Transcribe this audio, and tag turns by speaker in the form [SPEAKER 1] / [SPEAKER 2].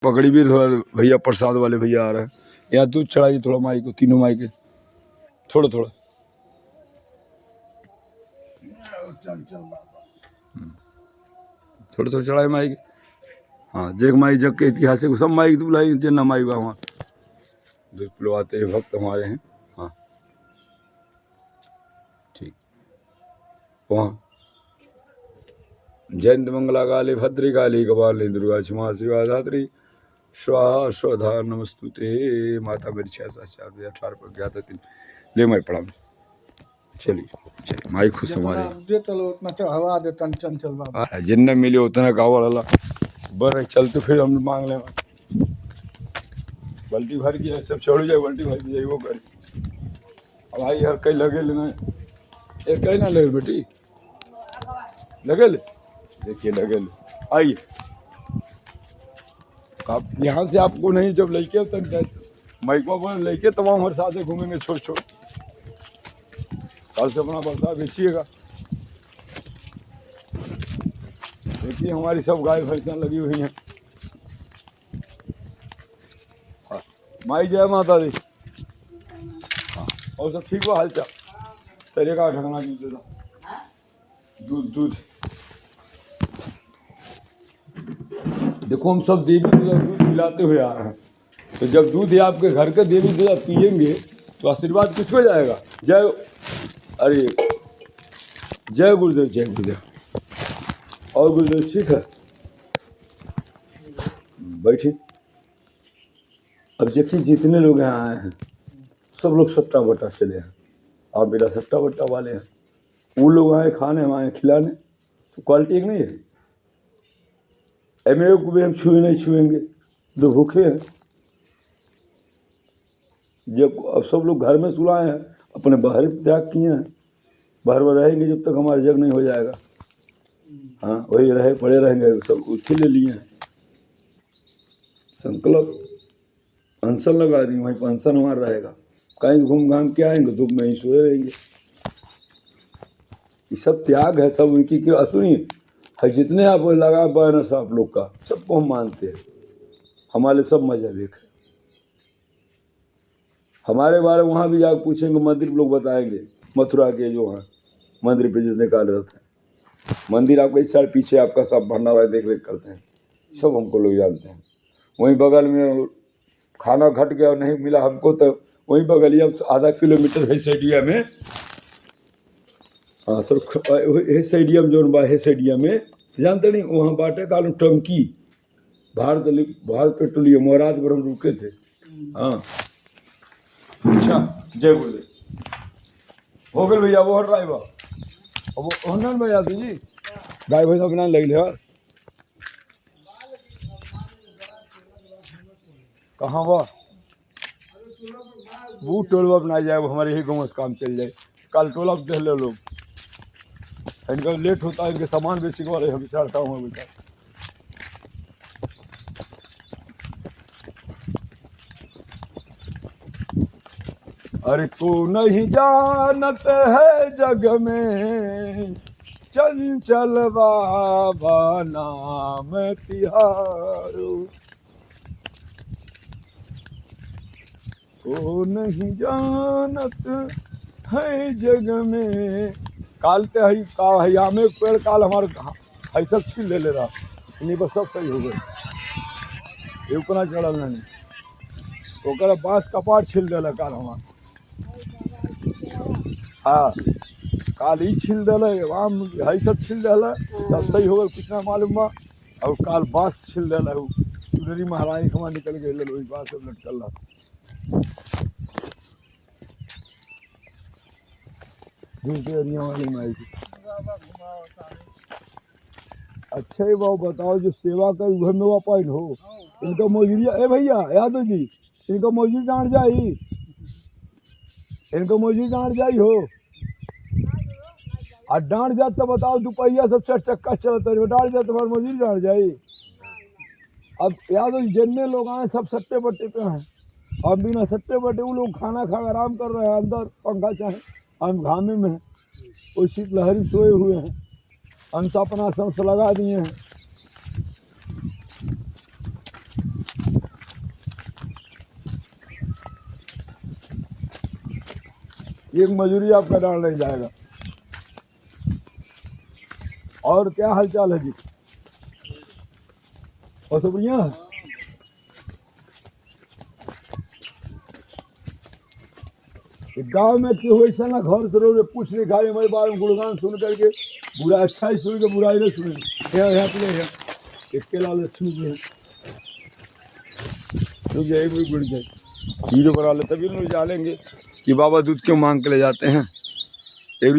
[SPEAKER 1] पकड़ी भी थोड़ा भैया, प्रसाद वाले भैया आ रहे हैं। यहाँ दूध चढ़ाइए थोड़ा माई को, तीनों माई के थोड़ा थोड़ा। थोड़ा थोड़ा चढ़ाए माई के। हाँ, जग माई जग के ऐतिहासिक सब माई दूल्हा बुलाई जिन्ना माई बा वहाँ दूध पिलवाते हैं भक्त हमारे हैं। हाँ ठीक। वहाँ जयंत मंगला काले भद्री काली कपाले दुर्गा क्षमा शिवा धात्री स्वाहा स्वधा नमस्तुते। माता मेरी 6-7-4-18 पर गया था 3 ले मैं पढ़ा। चलिए चलिए माई खुश हमारे
[SPEAKER 2] हवा देता चंचल बाबा
[SPEAKER 1] जिन्ने मिले उतना गावड़ वाला बर चलते फिर हम मांग ले। बल्टी भर गया सब छोड़ जाए, बल्टी भर जाए वो कर। अब आई यार कहीं लगे लेना ये कहीं ना लगे बेटी लगे ले। देखिए लगे ले आइए। आप यहाँ से आपको नहीं जब लड़के तक माइको पर लड़के तमाम हमारे साथ घूमेंगे छोड़ छोड़। कल से अपना बरसा बेचिएगा। देखिए हमारी सब गाय भैंसा लगी हुई हैं। हाँ माई जय माता दी। हाँ और सब ठीक हो हाल चाल। तेरे का ढकना दूध देता दूध दूध। देखो हम सब देवी दूध पिलाते हुए आ रहे हैं। तो जब दूध आपके घर के देवी दूध पियेंगे तो आशीर्वाद किसको जाएगा। जय अरे जय गुरुदेव जय गुरुदेव। और गुरुदेव ठीक है बैठिए। अब देखिए जितने लोग यहाँ आए हैं सब लोग सट्टा बट्टा चले हैं। आप मेरा सट्टा बट्टा वाले हैं। वो लोग आए खाने हम आए खिलाने तो क्वालिटी एक नहीं है। एमए को भी हम छुए नहीं छुएंगे तो भूखे हैं। जब अब सब लोग घर में सुलाए हैं अपने बाहर त्याग किए हैं। बाहर में रहेंगे जब तक हमारा जग नहीं हो जाएगा। हाँ वही रहे पड़े रहेंगे सब उसके ले लिए हैं संकल्प। अनशन लगा दी वहीं पर अनशन हमारा रहेगा। कहीं घूम घाम के आएंगे धूप में ही सोए रहेंगे। ये सब त्याग है सब उनकी क्यों सुनिए है। जितने आप लगा पाए सब आप लोग का सबको हम मानते हैं। हमारे सब मजहब एक है। हमारे बारे में वहाँ भी जाकर पूछेंगे मंदिर लोग बताएंगे। मथुरा के जो हैं मंदिर पे जितने कार्यरत हैं मंदिर आपका इस साल पीछे आपका सब भंडारा देख रेख करते हैं। सब हमको लोग जानते हैं। वहीं बगल में खाना घट गया और नहीं मिला हमको तो वहीं बगलिया आधा किलोमीटर है स्टेडियम में। हाँ तो स्टेडियम जो है स्टेडियम में जानते नहीं वहाँ बाटे कालू टंकी भारत पेट्रोलियम और रात भर हम रुके थे। हाँ अच्छा जय गुरुदेव। हो गए भैया वो ड्राइवर वो होना भैया जी गाय भैंस अपना लग लिया। कहाँ वह वो टोलवा अपना जाए वो हमारे ही गाँव से काम चल जाए। कल टोला देख ले लोग इनका लेट होता है। इनके सामान बेची वाले हम विचारता हूँ बेटा। अरे तू नहीं जानत है जग में चंचल बाबा नाम तिहारो। तो नहीं जानत है जग में। काल ते हई का हई आमे पेड़ काल हमारे हई सब छीन ले रहा इन्हीं पर सब सही हो गए। उतना चढ़ल नहीं तो बाँस कपाट छील दिल काल हमार। हाँ काल ही छील दिल आम हई सब छील दिल सब सही हो गए कुछ ना मालूम बा। और काल बाँस छील दिल चुनरी महारानी खमा निकल गए वही बाँस सब लटकल रहा। वाली माई की अच्छा ही बाबू बताओ जो सेवा कर घर में वापस हो इनका मौजूदा ए भैया यादव जी इनका मौजूद जान जाई। इनका मौजूद जान जाई हो और डांट जात तो बताओ दुपहिया सब 4 चक्का चलता है डांट जात तुम्हारे मौजूद जान जाई। अब यादव जी जितने लोग आए सब सट्टे बट्टे पे हैं। अब बिना सट्टे बट्टे वो लोग खाना खा आराम कर रहे हैं अंदर पंखा चाहे हम घामे में वो शीतलहरी सोए हुए हैं। हम तो अपना सबसे लगा दिए हैं। एक मजूरी आपका डाल नहीं जाएगा। और क्या हालचाल है जी? और सब बढ़िया है? गांव में क्यों ऐसा ना घर से रोज पूछ नहीं खाए हमारे बारे में गुणगान सुन करके बुरा अच्छा ही सुन के बुराई नहीं सुने। यहाँ पे है एक केला लक्ष्मी जी है, रुक जाए एक मिनट, रुक जाए, हीरो बना ले तभी लोग जानेंगे कि बाबा दूध क्यों मांग के ले जाते हैं। एक